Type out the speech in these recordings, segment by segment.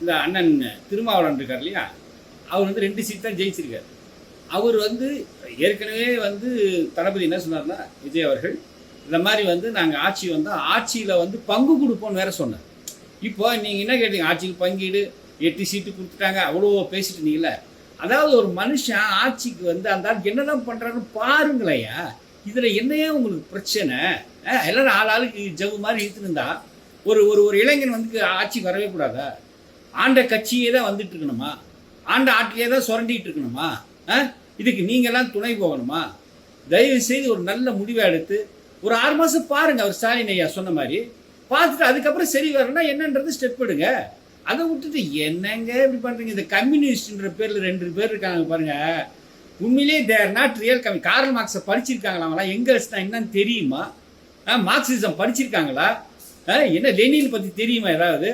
இந்த அண்ணன் திருமாவளவன் இருக்கார் இல்லையா, அவர் வந்து 2 சீட் தான் ஜெயிச்சிருக்கார். அவர் வந்து ஏற்கனவே வந்து தளபதி என்ன சொன்னார்னா, விஜய் அவர்கள் இந்த மாதிரி வந்து நாங்கள் ஆட்சி வந்தால் ஆட்சியில் வந்து பங்கு கொடுப்போம்னு வேற சொன்னார். இப்போ நீங்கள் என்ன கேட்டீங்க, ஆட்சிக்கு பங்கீடு 8 சீட்டு கொடுத்துட்டாங்க அவ்வளோ பேசிட்டு இருந்தீங்களே. அதாவது ஒரு மனுஷன் ஆட்சிக்கு வந்து அந்த ஆள் என்னதான் பண்ணுறாருன்னு பாருங்களையா. இதில் என்னையா உங்களுக்கு பிரச்சனை? எல்லாரும் ஆளுக்கு ஜவு மாதிரி இழுத்துன்னு இருந்தா ஒரு ஒரு ஒரு இளைஞன் வந்து ஆட்சிக்கு வரவே கூடாதா? ஆண்ட கட்சியே தான் வந்துட்டு இருக்கணுமா? ஆண்ட ஆட்சியே தான் சுரண்டிட்டு இருக்கணுமா? இதுக்கு நீங்கள்லாம் துணை போகணுமா? தயவு செய்து ஒரு நல்ல முடிவை எடுத்து ஒரு 6 மாதம் பாருங்கள். அவர் ஸ்டாலின் ஐயா சொன்ன மாதிரி பார்த்துட்டு அதுக்கப்புறம் சரி வரணும்னா என்னன்றது ஸ்டெப் எடுங்க. அதை விட்டுட்டு என்னங்க இப்படி பண்ணுறீங்க? இந்த கம்யூனிஸ்ட்ன்ற பேரில் 2 பேர் இருக்காங்க பாருங்கள். உண்மையிலே தேர் நாட் ரியல் கார்ல் மார்க்ஸை படிச்சிருக்காங்களா? எங்கெல்ஸ்னா என்னன்னு தெரியுமா? மார்க்சிசம் படிச்சிருக்காங்களா? என்ன லெனின் பற்றி தெரியுமா ஏதாவது?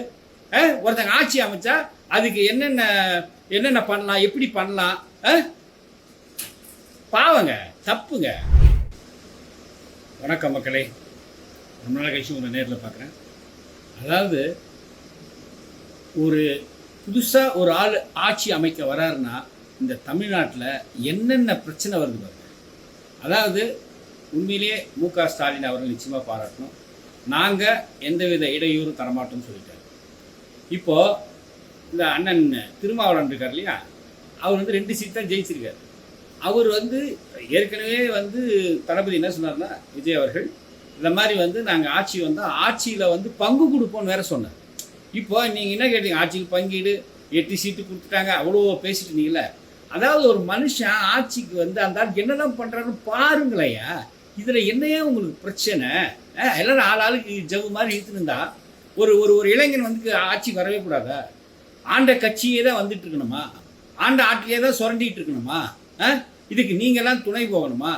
ஒருத்தங்க ஆட்சி அமைச்சா அதுக்கு என்னென்ன பண்ணலாம், எப்படி பண்ணலாம்? பாவங்க, தப்புங்க. வணக்கம் மக்களே, ரொம்ப நாள் கழிச்சு உங்களை நேரில் பார்க்குறேன். அதாவது ஒரு புதுசாக ஒரு ஆள் ஆட்சி அமைக்க வராருன்னா இந்த தமிழ்நாட்டில் என்னென்ன பிரச்சனை வருது பாருங்க. அதாவது உண்மையிலேயே மு.க. ஸ்டாலின் அவர்கள் நிச்சயமாக பாராட்டணும். நாங்கள் எந்தவித இடையூறும் தரமாட்டோம்னு சொல்லிட்டார். இப்போது இந்த அண்ணன் திருமாவளவன் இருக்கார் இல்லையா, அவர் வந்து 2 சீட் தான் ஜெயிச்சிருக்கார். அவர் வந்து ஏற்கனவே வந்து தளபதி என்ன சொன்னார்னா, விஜய் அவர்கள் இந்த மாதிரி வந்து நாங்கள் ஆட்சி வந்தால் ஆட்சியில் வந்து பங்கு கொடுப்போம்னு வேற சொன்னார். இப்போ நீங்கள் என்ன கேட்டீங்க, ஆட்சிக்கு பங்கீடு 8 சீட்டு கொடுத்துட்டாங்க அவ்வளோ பேசிட்டு இருந்தீங்களே. அதாவது ஒரு மனுஷன் ஆட்சிக்கு வந்து அந்த ஆள் என்னதான் பண்ணுறாருன்னு பாருங்களையா. இதில் என்னையா உங்களுக்கு பிரச்சனை? எல்லாரும் ஆளுக்கு ஜவு மாதிரி இழுத்துன்னு இருந்தா ஒரு ஒரு ஒரு இளைஞன் வந்து ஆட்சிக்கு வரவே கூடாதா? ஆண்ட கட்சியே தான் வந்துட்டு இருக்கணுமா? ஆண்ட ஆட்சியே தான் சுரண்டிட்டு இருக்கணுமா? இதுக்கு நீங்கள்லாம் துணை போகணுமா?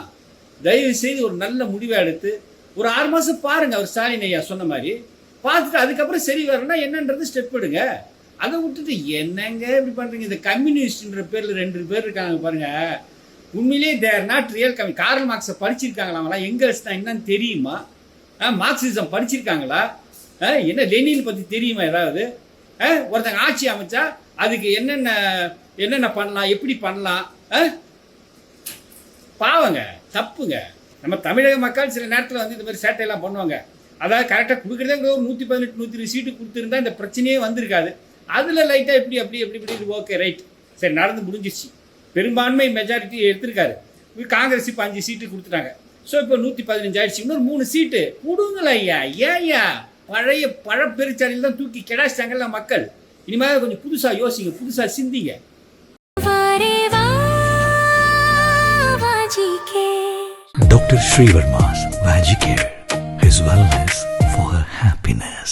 தயவு செய்து ஒரு நல்ல முடிவை எடுத்து ஒரு 6 மாதம் பாருங்கள். அவர் ஸ்டாலின் ஐயா சொன்ன மாதிரி பார்த்துட்டு அதுக்கப்புறம் சரி வரணும்னா என்னன்றது ஸ்டெப் எடுங்க. அதை விட்டுட்டு என்னங்க இப்படி பண்ணுறீங்க? இந்த கம்யூனிஸ்ட்ன்ற பேரில் 2 பேர் இருக்காங்க பாருங்கள். உண்மையிலே தேர் நாட் ரியல் கார்ல் மார்க்ஸை படிச்சிருக்காங்களா? எங்கெல்ஸ்னா என்னன்னு தெரியுமா? மார்க்சிசம் படிச்சிருக்காங்களா? என்ன லெனின் பற்றி தெரியுமா ஏதாவது? ஒருத்தங்க ஆட்சி அமைச்சா அதுக்கு என்னென்ன பண்ணலாம், எப்படி பண்ணலாம்? பாவங்க, தப்புங்க. நம்ம தமிழக மக்கள் சில நேரத்தில் வந்து இந்த மாதிரி சேட்டையெல்லாம் பண்ணுவாங்க. அதாவது கரெக்டாக கொடுக்குறதே ஒரு 118 120 சீட்டு கொடுத்துருந்தா இந்த பிரச்சனையே வந்திருக்காது. அதில் லைட்டாக எப்படி ஓகே ரைட் சரி நடந்து முடிஞ்சிருச்சு. பெரும்பான்மை மெஜாரிட்டி எடுத்திருக்காரு. காங்கிரஸ் இப்போ 5 சீட்டு கொடுத்துட்டாங்க. ஸோ இப்போ 115 ஆயிடுச்சு. இன்னொரு 3 சீட்டு கொடுங்களா ஐயா. ஏயா பழைய பழப்பெருச்சாலையில் தான் தூக்கி கிடாச்சிட்டாங்கல்ல மக்கள். இனிமேல் கொஞ்சம் புதுசாக யோசிங்க, புதுசாக சிந்திங்க. Dr. Srivarma's Magicare, his wellness for her happiness.